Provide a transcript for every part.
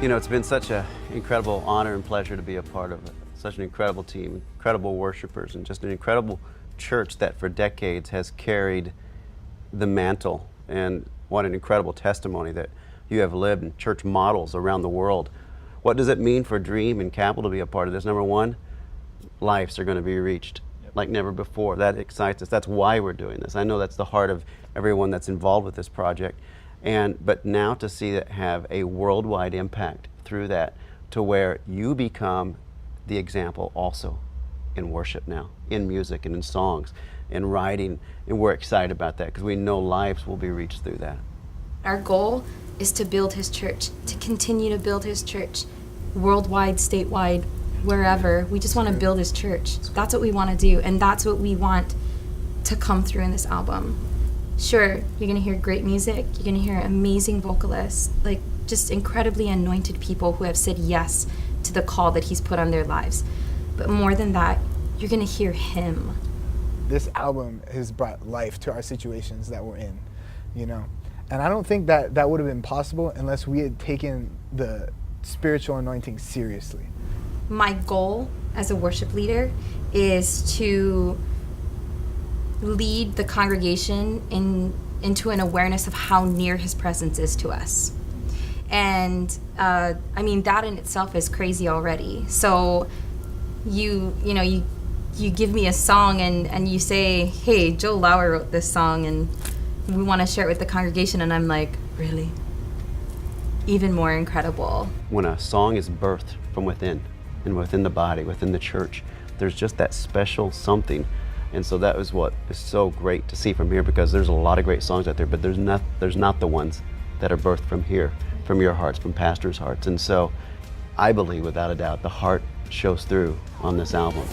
You know, it's been such an incredible honor and pleasure to be a part of such an incredible team, incredible worshipers, and just an incredible church that for decades has carried the mantle. And what an incredible testimony that you have lived in church models around the world. What does it mean for Dream and Capital to be a part of this? Number one, lives are going to be reached like never before. That excites us. That's why we're doing this. I know that's the heart of everyone that's involved with this project. But now to see it have a worldwide impact through that, to where you become the example also in worship now, in music and in songs, in writing, and we're excited about that because we know lives will be reached through that. Our goal is to build his church, to continue to build his church, worldwide, statewide, wherever. We just want to build his church. That's what we want to do, and that's what we want to come through in this album. Sure, you're gonna hear great music, you're gonna hear amazing vocalists, like just incredibly anointed people who have said yes to the call that he's put on their lives. But more than that, you're gonna hear him. This album has brought life to our situations that we're in, you know? And I don't think that that would have been possible unless we had taken the spiritual anointing seriously. My goal as a worship leader is to lead the congregation into an awareness of how near his presence is to us. And I mean, that in itself is crazy already. So you give me a song and you say, hey, Joe Lauer wrote this song and we want to share it with the congregation, and I'm like, really? Even more incredible. When a song is birthed from within, and within the body, within the church, there's just that special something. And so that was what is so great to see from here, because there's a lot of great songs out there, but there's not the ones that are birthed from here, from your hearts, from pastors' hearts. And so I believe without a doubt the heart shows through on this album.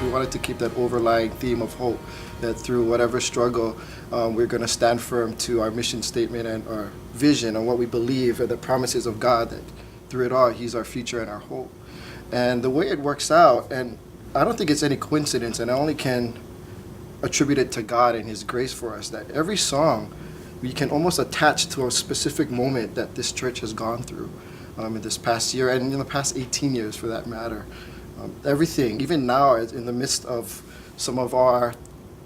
We wanted to keep that overlying theme of hope, that through whatever struggle, we're going to stand firm to our mission statement and our vision and what we believe are the promises of God, that through it all, he's our future and our hope. And the way it works out, and I don't think it's any coincidence, and I only can attribute it to God and his grace for us, that every song we can almost attach to a specific moment that this church has gone through in this past year and in the past 18 years for that matter. Everything, even now in the midst of some of our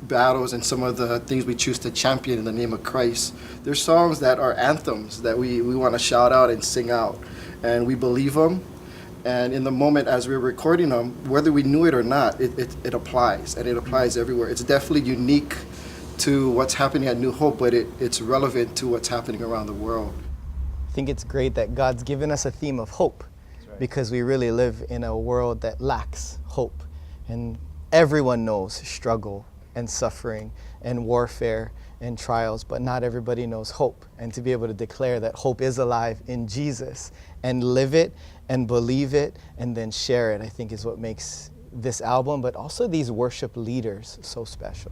battles and some of the things we choose to champion in the name of Christ, there's songs that are anthems that we want to shout out and sing out, and we believe them. And in the moment as we're recording them, whether we knew it or not, it applies, and it applies everywhere. It's definitely unique to what's happening at New Hope, but it's relevant to what's happening around the world. I think it's great that God's given us a theme of hope, because we really live in a world that lacks hope. And everyone knows struggle and suffering and warfare and trials, but not everybody knows hope. And to be able to declare that hope is alive in Jesus and live it and believe it and then share it, I think is what makes this album, but also these worship leaders, so special.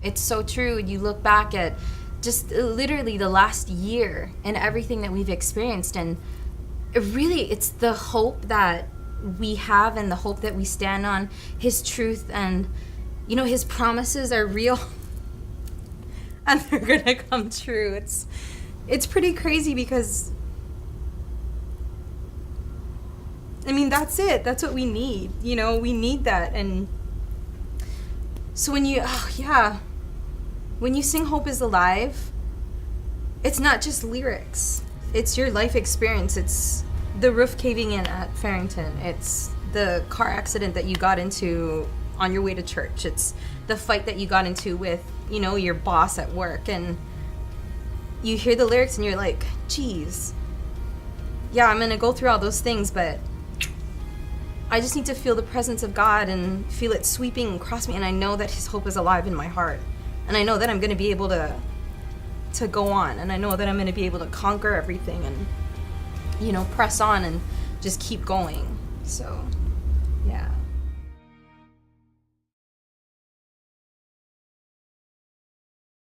It's so true. You look back at just literally the last year and everything that we've experienced, and it's the hope that we have and the hope that we stand on, his truth, and his promises are real and they're gonna come true. It's pretty crazy, because I mean, that's it. That's what we need. We need that. And so when you sing Hope is Alive, it's not just lyrics. It's your life experience. It's the roof caving in at Farrington. It's the car accident that you got into on your way to church. It's the fight that you got into with, your boss at work. And you hear the lyrics and you're like, geez, yeah, I'm gonna go through all those things, but I just need to feel the presence of God and feel it sweeping across me. And I know that his hope is alive in my heart. And I know that I'm gonna be able to go on, and I know that I'm going to be able to conquer everything and press on and just keep going. So yeah.